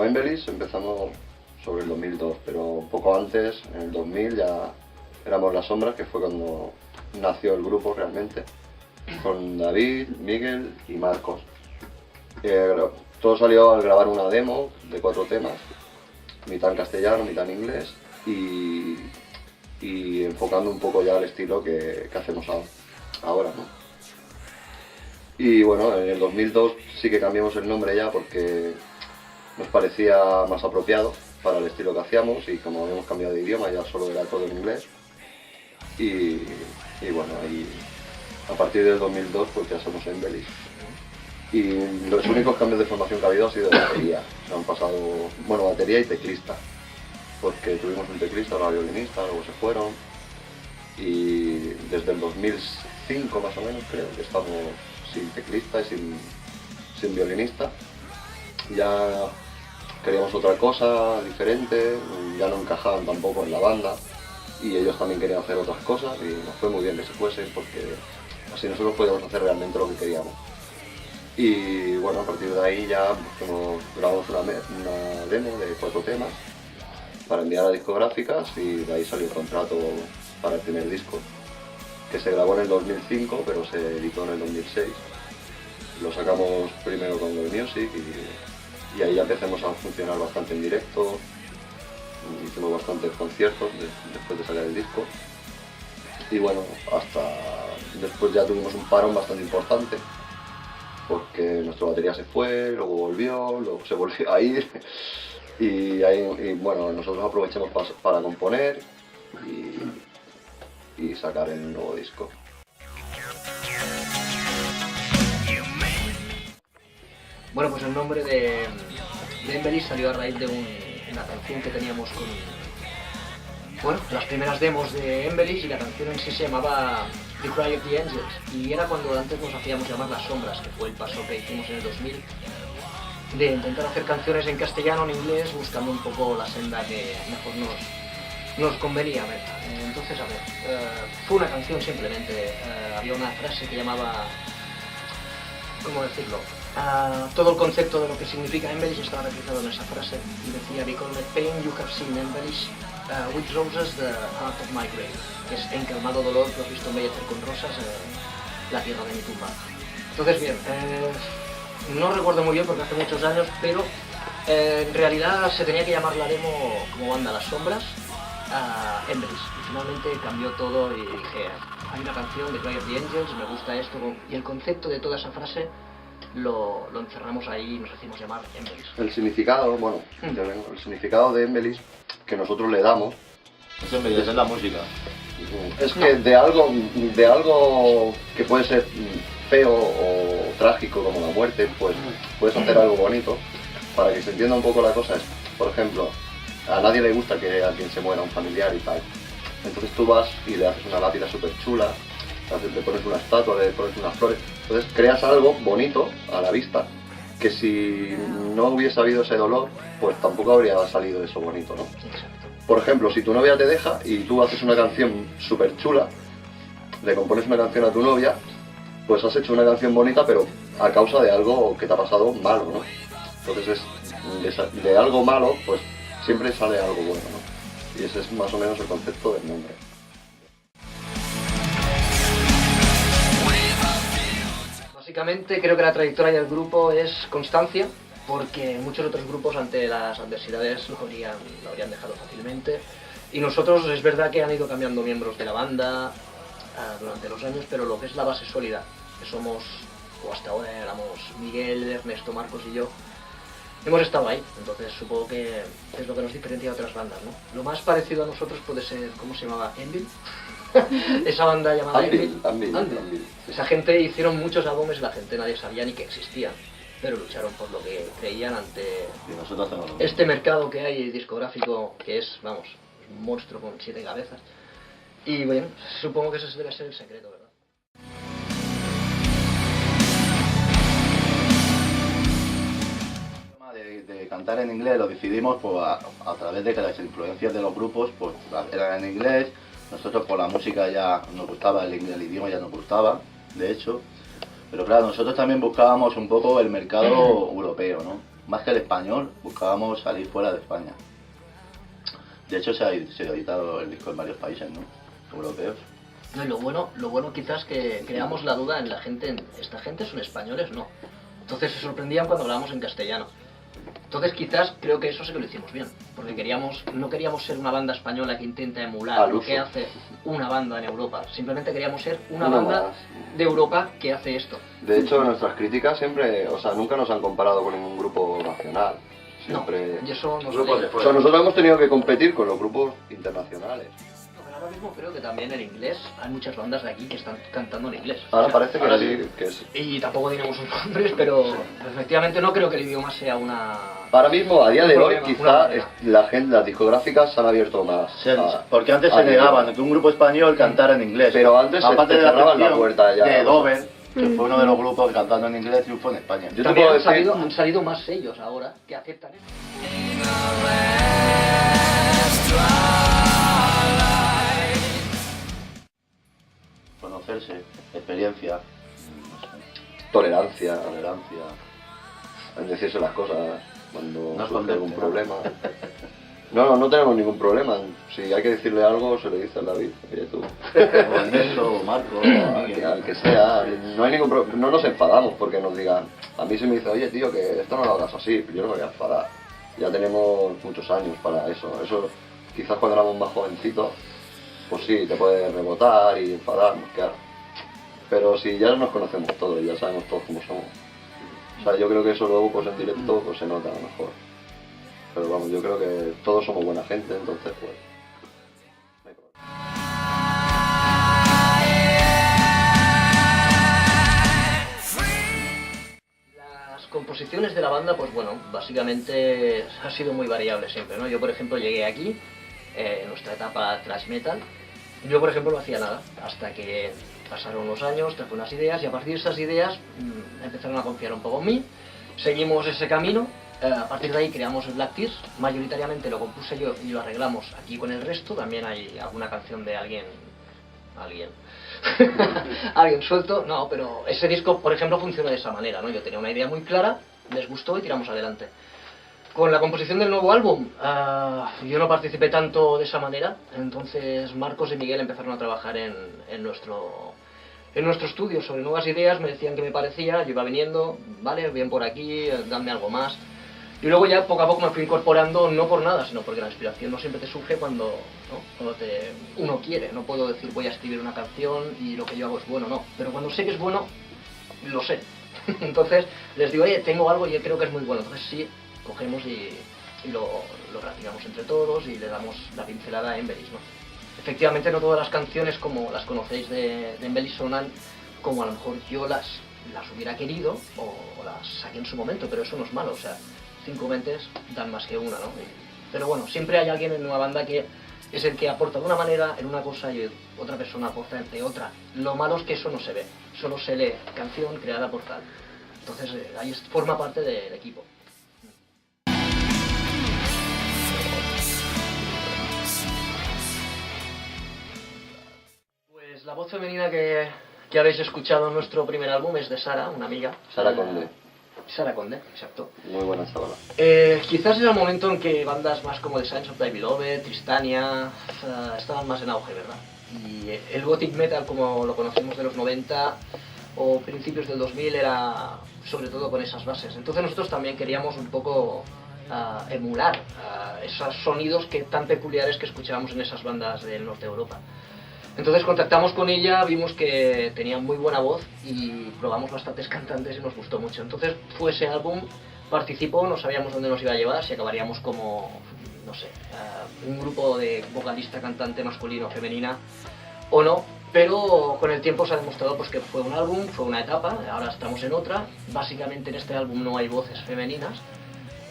Embellish empezamos sobre el 2002, pero poco antes, en el 2000, ya éramos Las Sombras, que fue cuando nació el grupo realmente, con David, Miguel y Marcos. Todo salió al grabar una demo de 4 temas, mitad en castellano, mitad en inglés, y enfocando un poco ya el estilo que hacemos ahora, ¿no? Y bueno, en el 2002 sí que cambiamos el nombre ya porque nos parecía más apropiado para el estilo que hacíamos, y como habíamos cambiado de idioma ya solo era todo en inglés. Y bueno, ahí a partir del 2002 pues ya somos Embellish. Y los únicos cambios de formación que ha habido ha sido de batería. Se han pasado, bueno, batería y teclista, porque tuvimos un teclista, ahora violinista, luego se fueron. Y desde el 2005 más o menos creo que estamos sin teclista y sin violinista. Ya queríamos otra cosa diferente, ya no encajaban tampoco en la banda y ellos también querían hacer otras cosas, y nos fue muy bien que se fuesen porque así nosotros podíamos hacer realmente lo que queríamos. Y bueno, a partir de ahí ya grabamos una demo de 4 temas para enviar a discográficas, y de ahí salió el contrato para el primer disco, que se grabó en el 2005 pero se editó en el 2006. Lo sacamos primero con Google Music y ahí ya empezamos a funcionar bastante en directo. Hicimos bastantes conciertos después de sacar el disco, y bueno, hasta después ya tuvimos un parón bastante importante porque nuestra batería se fue, luego volvió, luego se volvió a ir y bueno, nosotros aprovechamos para componer y sacar el nuevo disco. Bueno, pues el nombre de Embellish salió a raíz de una canción que teníamos con, bueno, las primeras demos de Embellish, y la canción en sí se llamaba The Cry of the Angels, y era cuando antes nos hacíamos llamar Las Sombras, que fue el paso que hicimos en el 2000, de intentar hacer canciones en castellano, en inglés, buscando un poco la senda que mejor nos convenía. A ver. Entonces, fue una canción simplemente, había una frase que llamaba, ¿cómo decirlo? Todo el concepto de lo que significa Embellish estaba realizado en esa frase, y decía: "Because the pain you have seen Embellish with roses, the heart of my grave", que es: "En calmado dolor que has visto embellecer con rosas la tierra de mi tumba". Entonces, bien, no recuerdo muy bien porque hace muchos años, pero en realidad se tenía que llamar la demo como banda Las Sombras Embellish, y finalmente cambió todo y dije: hay una canción de Cry of the Angels, me gusta esto, y el concepto de toda esa frase lo encerramos ahí y nos hicimos llamar Embellish. El significado, bueno, el significado de Embellish que nosotros le damos es embellecer la música. Es que de algo que puede ser feo o trágico como la muerte, pues puedes hacer algo bonito. Para que se entienda un poco la cosa es, por ejemplo, a nadie le gusta que alguien se muera, un familiar y tal. Entonces tú vas y le haces una lápida súper chula, le pones una estatua, le pones unas flores. Entonces creas algo bonito a la vista, que si no hubiese habido ese dolor, pues tampoco habría salido eso bonito, ¿no? Por ejemplo, si tu novia te deja y tú haces una canción súper chula, le compones una canción a tu novia, pues has hecho una canción bonita, pero a causa de algo que te ha pasado malo, ¿no? Entonces de algo malo, pues siempre sale algo bueno, ¿no? Y ese es más o menos el concepto del nombre. Básicamente creo que la trayectoria del grupo es constancia, porque muchos otros grupos ante las adversidades lo habrían dejado fácilmente, y nosotros es verdad que han ido cambiando miembros de la banda durante los años, pero lo que es la base sólida, que somos, o hasta ahora éramos Miguel, Ernesto, Marcos y yo, hemos estado ahí. Entonces supongo que es lo que nos diferencia de otras bandas, ¿no? Lo más parecido a nosotros puede ser, ¿cómo se llamaba? Anvil. Esa banda llamada Anvil. Esa gente hicieron muchos álbumes y la gente nadie sabía ni que existían, pero lucharon por lo que creían ante este mercado que hay discográfico, que es, vamos, un monstruo con 7 cabezas. Y bueno, supongo que ese debe ser el secreto, ¿verdad? De cantar en inglés lo decidimos pues, a través de que las influencias de los grupos pues, eran en inglés. Nosotros por la música ya nos gustaba, el idioma ya nos gustaba, de hecho. Pero claro, nosotros también buscábamos un poco el mercado europeo, ¿no? más que el español, buscábamos salir fuera de España. De hecho, se ha editado el disco en varios países, ¿no? Europeos. No, y lo bueno quizás que creamos la duda en la gente, ¿esta gente son españoles? No. Entonces se sorprendían cuando hablábamos en castellano. Entonces quizás creo que eso sí que lo hicimos bien, porque no queríamos ser una banda española que intenta emular lo que hace una banda en Europa. Simplemente queríamos ser una banda de Europa que hace esto. De hecho, nuestras críticas siempre, o sea, nunca nos han comparado con ningún grupo nacional. Siempre... No, y eso nos o sea, nosotros hemos tenido que competir con los grupos internacionales. Ahora mismo creo que también en inglés hay muchas bandas de aquí que están cantando en inglés. Ahora parece que sí, que es... Y tampoco diremos sus nombres, pero efectivamente no creo que el idioma sea una... Ahora mismo, a día de hoy, quizá las discográficas se han abierto más. Porque antes se negaban que un grupo español cantara en inglés. Pero antes aparte se de cerraban la puerta ya. De Dover, que fue uno de los grupos que cantando en inglés triunfó en España. Yo también han salido más sellos ahora que aceptan esto. Conocerse, experiencia, no sé, tolerancia en decirse las cosas cuando surge algún problema. No tenemos ningún problema. Si hay que decirle algo, se le dice a David, oye tú. O Ernesto, o Marco, al que sea. No hay ningún problema. No nos enfadamos porque nos digan. A mí se me dice, oye tío, que esto no lo hagas así. Yo no me voy a enfadar. Ya tenemos muchos años para eso. Eso quizás cuando éramos más jovencitos, pues sí, te puede rebotar y enfadarnos, claro. Pero si ya nos conocemos todos, ya sabemos todos cómo somos. O sea, yo creo que eso luego pues en directo pues se nota a lo mejor. Pero vamos, yo creo que todos somos buena gente, entonces pues... no hay problema. Las composiciones de la banda, pues bueno, básicamente ha sido muy variable siempre, ¿no? Yo por ejemplo llegué aquí, en nuestra etapa thrash metal, yo por ejemplo no hacía nada, hasta que pasaron los años, traje unas ideas y a partir de esas ideas empezaron a confiar un poco en mí, seguimos ese camino. A partir de ahí creamos el Black Tears, mayoritariamente lo compuse yo y lo arreglamos aquí con el resto, también hay alguna canción de alguien suelto, no, pero ese disco por ejemplo funciona de esa manera, ¿no? Yo tenía una idea muy clara, les gustó y tiramos adelante. Con la composición del nuevo álbum, yo no participé tanto de esa manera, entonces Marcos y Miguel empezaron a trabajar en nuestro estudio sobre nuevas ideas, me decían qué me parecía, yo iba viniendo, vale, bien por aquí, dame algo más. Y luego ya poco a poco me fui incorporando, no por nada, sino porque la inspiración no siempre te surge cuando uno quiere. No puedo decir voy a escribir una canción y lo que yo hago es bueno, no. Pero cuando sé que es bueno, lo sé. Entonces les digo, oye, tengo algo y yo creo que es muy bueno. Entonces sí, cogemos y lo practicamos entre todos y le damos la pincelada a Embellish, ¿no? Efectivamente no todas las canciones como las conocéis de Embellish sonan como a lo mejor yo las hubiera querido o las saqué en su momento, pero eso no es malo, o sea, 5 mentes dan más que una, ¿no? Pero bueno, siempre hay alguien en una banda que es el que aporta de una manera en una cosa y otra persona aporta de otra. Lo malo es que eso no se ve, solo se lee canción creada por tal. Entonces ahí forma parte del equipo. Pues la voz femenina que habéis escuchado en nuestro primer álbum es de Sara, una amiga. Sara Conde. Sara Conde, exacto. Muy buena chavala. Quizás era el momento en que bandas más como The Signs of Thy Beloved, Tristania, estaban más en auge, ¿verdad? Y el gothic metal como lo conocemos de los 90 o principios del 2000 era sobre todo con esas bases. Entonces nosotros también queríamos un poco emular esos sonidos tan peculiares que escuchábamos en esas bandas del norte de Europa. Entonces contactamos con ella, vimos que tenía muy buena voz y probamos bastantes cantantes y nos gustó mucho. Entonces fue ese álbum, participó, no sabíamos dónde nos iba a llevar, si acabaríamos como, no sé, un grupo de vocalista, cantante masculino, femenina o no. Pero con el tiempo se ha demostrado pues, que fue un álbum, fue una etapa, ahora estamos en otra. Básicamente en este álbum no hay voces femeninas.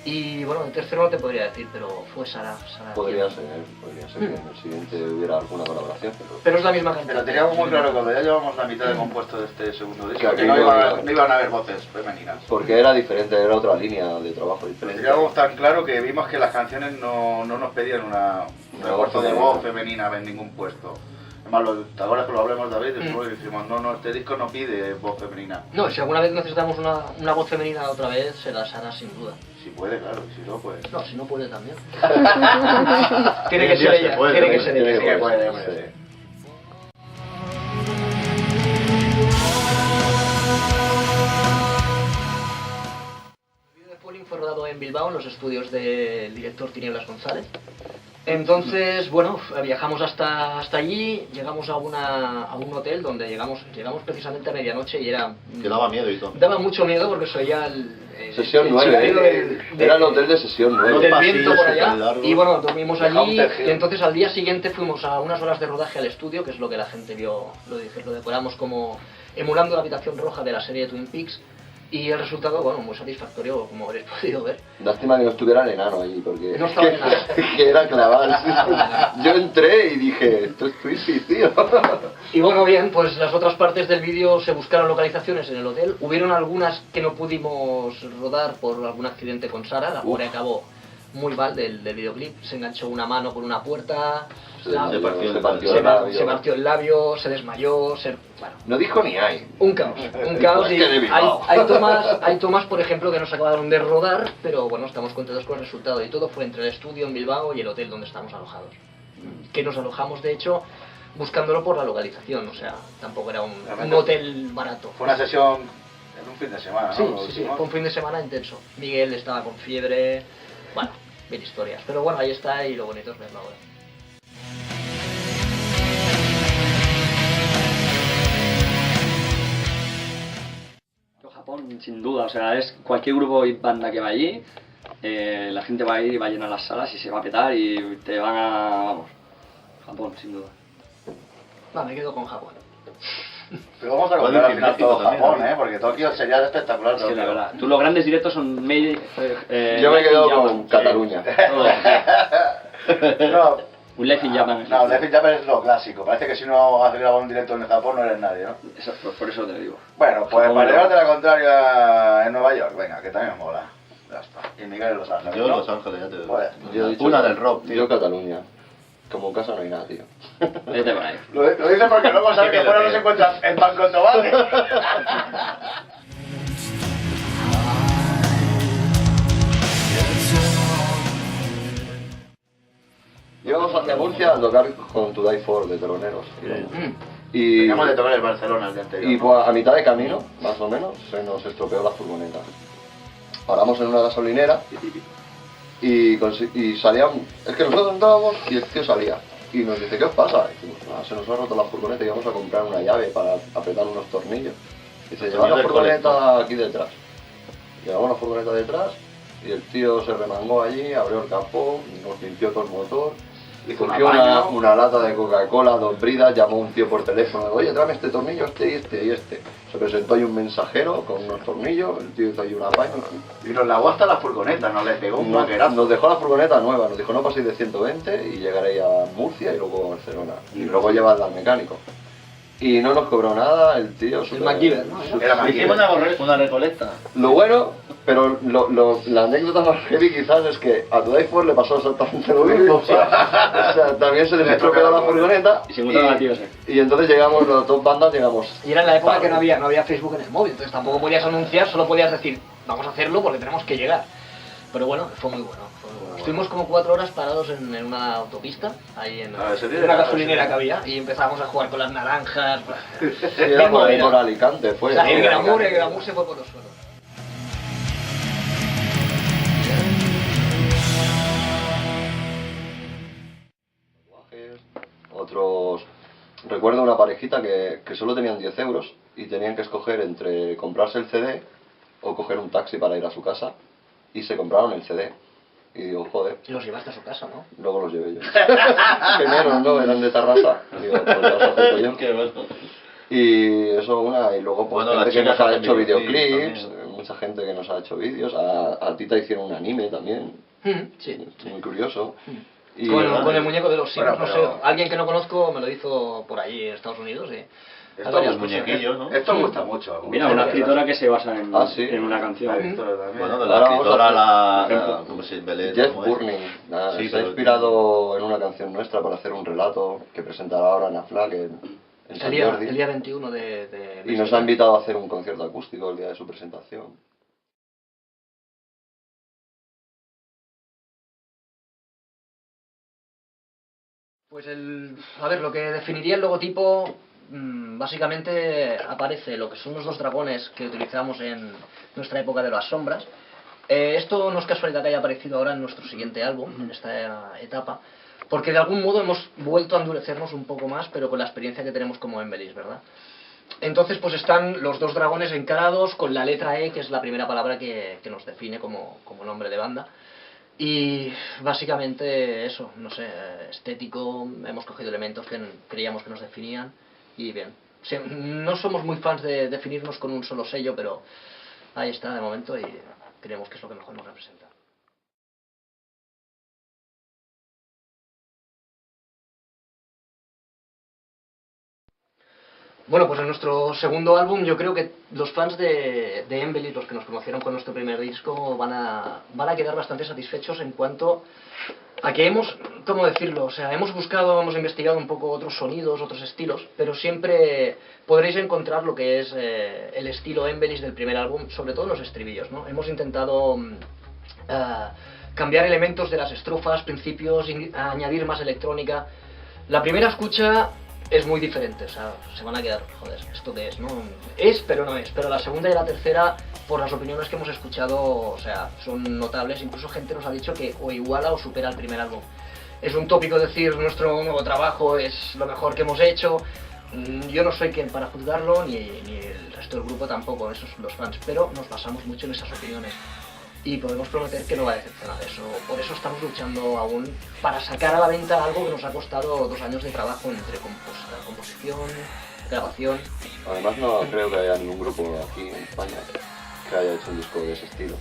Y bueno, el tercero no te podría decir, pero fue Sara. Podría ser que en el siguiente hubiera alguna colaboración. Pero es la misma cantante. Pero teníamos muy claro cuando ya llevamos la mitad de compuesto de este segundo disco, Que que no iban a haber voces femeninas. Porque era diferente, era otra línea de trabajo Pero diferente. teníamos tan claro que vimos que las canciones no nos pedían un refuerzo de voz femenina en ningún puesto. Además, ¿te acuerdas que lo hablamos, David? Después dijimos, no, este disco no pide voz femenina. No, si alguna vez necesitamos una voz femenina otra vez, será Sara sin duda. Si puede, claro, y si no, pues... No, si no puede también. Tiene que ser ella, tiene que ser ella. Sí que puede, hombre, Sí. sí. El vídeo de Falling fue rodado en Bilbao, en los estudios del director Tinieblas González. Entonces, bueno, viajamos hasta allí, llegamos a un hotel donde llegamos precisamente a medianoche y era... Que daba miedo y todo. Daba mucho miedo porque se oía Sesión el 9, chillido era el hotel de sesión 9. del pasillos viento por allá. superlargos. Y bueno, dormimos De allí Haunted Hill. y entonces al día siguiente fuimos a unas horas de rodaje al estudio, que es lo que la gente vio, lo decoramos como emulando la habitación roja de la serie Twin Peaks. Y el resultado, bueno, muy satisfactorio, como habréis podido ver. Lástima que no estuviera el enano allí, porque No estaba el enano. que era clavar. Yo entré y dije, esto es Twitchy, tío. Y bueno, bien, pues las otras partes del vídeo se buscaron localizaciones en el hotel. Hubieron algunas que no pudimos rodar por algún accidente con Sara. La pobre acabó muy mal del videoclip. Se enganchó una mano con una puerta, Se partió el se partió el labio, se desmayó, bueno, No dijo ni ay. un caos. Es Y que de Bilbao. hay tomas, por ejemplo, que no se acabaron de rodar, pero bueno, estamos contentos con el resultado. Y todo fue entre el estudio en Bilbao y el hotel donde estamos alojados. Que nos alojamos, de hecho, buscándolo por la localización, o sea, tampoco era un hotel barato. Fue una sesión en un fin de semana, ¿no? Sí, Lo sí, sí, hicimos. fue un fin de semana intenso. Miguel estaba con fiebre, bueno, mil historias. Pero bueno, ahí está y lo bonito es verlo ahora. Japón, sin duda, o sea, es cualquier grupo y banda que va allí, la gente va a ir y va a llenar las salas y se va a petar y te van a... vamos, Japón, sin duda. Va, me quedo con Japón. Pero vamos a Igual comprar al final cinético todo también, Japón, ¿no? Porque Tokio sería espectacular. Es que la Tokio. verdad, tú los grandes directos son Yo me he quedado con Japan. Cataluña. No, Un Life in Japan. no, Life in Japan es lo clásico. Parece que si no has grabado un directo en Japón no eres nadie, ¿no? Eso, por eso te digo. Bueno, pues Japón, para ¿no? llevarte la contraria en Nueva York, venga, que también mola. Ya está. Y Miguel en Los Ángeles. Yo en ¿no? Los Ángeles, ya te digo. Bueno, Yo he dicho- Una del rock, tío. Yo Cataluña. Como en casa no hay nada, tío. Vete por ahí. lo dice porque luego sabe que fuera no se encuentra en Banco ¿vale? Íbamos hacia Murcia a tocar con To Die For de teloneros. Y, Veníamos de tocar el Barcelona el día anterior. y ¿no? pues, a mitad de camino, más o menos, se nos estropeó la furgoneta. Paramos en una gasolinera y salía es que nosotros entrábamos y el tío salía. Y nos dice, ¿qué os pasa? Y decimos, "Ah, se nos ha roto la furgoneta y vamos a comprar una llave para apretar unos tornillos. Y dice, llevad la del furgoneta aquí detrás. Llevamos la furgoneta detrás y el tío se remangó allí, abrió el capó, nos limpió todo el motor. Y Hizo un cogió apaño. una lata de Coca-Cola, 2 bridas, llamó a un tío por teléfono, oye, tráeme este tornillo, este y este y este. Se presentó ahí un mensajero con unos tornillos, el tío hizo ahí un apaño. Y nos lavó hasta la furgoneta, nos le pegó un vaquerazo. Nos dejó la furgoneta nueva, nos dijo no paséis de 120 y llegaréis a Murcia y luego a Barcelona. Y luego llevarla al mecánico. Y no nos cobró nada, el tío... El MacGyver, ¿no? Era MacGyver. Hicimos una recolecta. Lo bueno, pero la anécdota más heavy quizás es que a To Die For le pasó exactamente lo mismo. O sea, también se les estropeó la furgoneta Y se encontraron a tíos, y entonces llegamos, las dos bandas llegamos... Y era en la época que no había Facebook en el móvil, entonces tampoco podías anunciar, solo podías decir, vamos a hacerlo porque tenemos que llegar. Pero bueno, fue muy bueno. Estuvimos como 4 horas parados en una autopista, ahí en Ah, ese día una era gasolinera gasolinera. que había, y empezábamos a jugar con las naranjas. Sí, era por Alicante, fue. O sea, ¿no? el glamour se fue por los suelos. Otros... Recuerdo una parejita que solo tenían 10 euros y tenían que escoger entre comprarse el CD o coger un taxi para ir a su casa y se compraron el CD. Y digo, joder, Y los llevaste a su casa, ¿no? luego los llevé yo. Gemelos, ¿no? Eran de Tarrasa. Digo, pues ya os acerco yo. Qué bueno. Y eso una, y luego pues Bueno, las gente que nos chicas ha hacen hecho videoclips videoclips, también. mucha gente que nos ha hecho vídeos, a ti te hicieron un anime también, Sí. muy curioso. Y, Con el muñeco de los Sims, Bueno, no pero- sé, alguien que no conozco me lo hizo por allí en Estados Unidos y... Esto hay varias los cosas. muñequillos, ¿no? Esto me gusta mucho. Mira, una escritora que se basa en, Ah, sí. en una canción. La Victoria también. Bueno, de Ahora la vamos a escritora, hacer- ¿cómo se llama? Jeff Burning Sí, se ha pero- inspirado en una canción nuestra para hacer un relato que presentará ahora en AFNAC en San Jordi, El día 21 de y nos ha invitado a hacer un concierto acústico el día de su presentación. Pues a ver, lo que definiría el logotipo, básicamente aparece lo que son los dos dragones que utilizamos en nuestra época de las sombras. Esto no es casualidad que haya aparecido ahora en nuestro siguiente álbum, en esta etapa, porque de algún modo hemos vuelto a endurecernos un poco más, pero con la experiencia que tenemos como Embellish, ¿verdad? Entonces pues están los dos dragones encarados con la letra E, que es la primera palabra que nos define como nombre de banda. Y básicamente eso, no sé, estético, hemos cogido elementos que creíamos que nos definían y bien. Sí, no somos muy fans de definirnos con un solo sello, pero ahí está de momento y creemos que es lo que mejor nos representa. Bueno, pues en nuestro segundo álbum yo creo que los fans de Embellish, los que nos conocieron con nuestro primer disco, van a quedar bastante satisfechos en cuanto a que hemos, ¿cómo decirlo? O sea, hemos investigado un poco otros sonidos, otros estilos, pero siempre podréis encontrar lo que es el estilo Embellish del primer álbum, sobre todo en los estribillos, ¿no? Hemos intentado cambiar elementos de las estrofas, principios, añadir más electrónica. La primera escucha es muy diferente, o sea, se van a quedar, joder, ¿esto qué es, no? Es, pero no es, pero la segunda y la tercera, por las opiniones que hemos escuchado, o sea, son notables, incluso gente nos ha dicho que o iguala o supera el primer álbum. Es un tópico decir nuestro nuevo trabajo es lo mejor que hemos hecho, yo no soy quien para juzgarlo, ni el resto del grupo tampoco, esos los fans, pero nos basamos mucho en esas opiniones. Y podemos prometer que no va a decepcionar eso. Por eso estamos luchando aún para sacar a la venta algo que nos ha costado 2 años de trabajo entre composición, grabación. Además no creo que haya ningún grupo aquí en España que haya hecho un disco de ese estilo.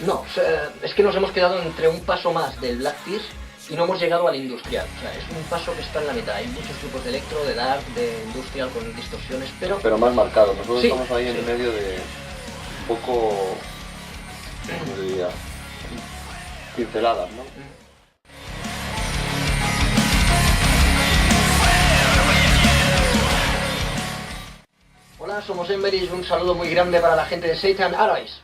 No, o sea, es que nos hemos quedado entre un paso más del Black Tears y no hemos llegado al industrial. O sea, es un paso que está en la mitad. Hay muchos grupos de electro, de dark, de industrial con distorsiones, pero más marcado. Nosotros sí, estamos ahí sí, en medio de un poco, ¿cómo diría? Pinceladas, ¿no? Hola, somos Embellish, un saludo muy grande para la gente de Satan Alloys.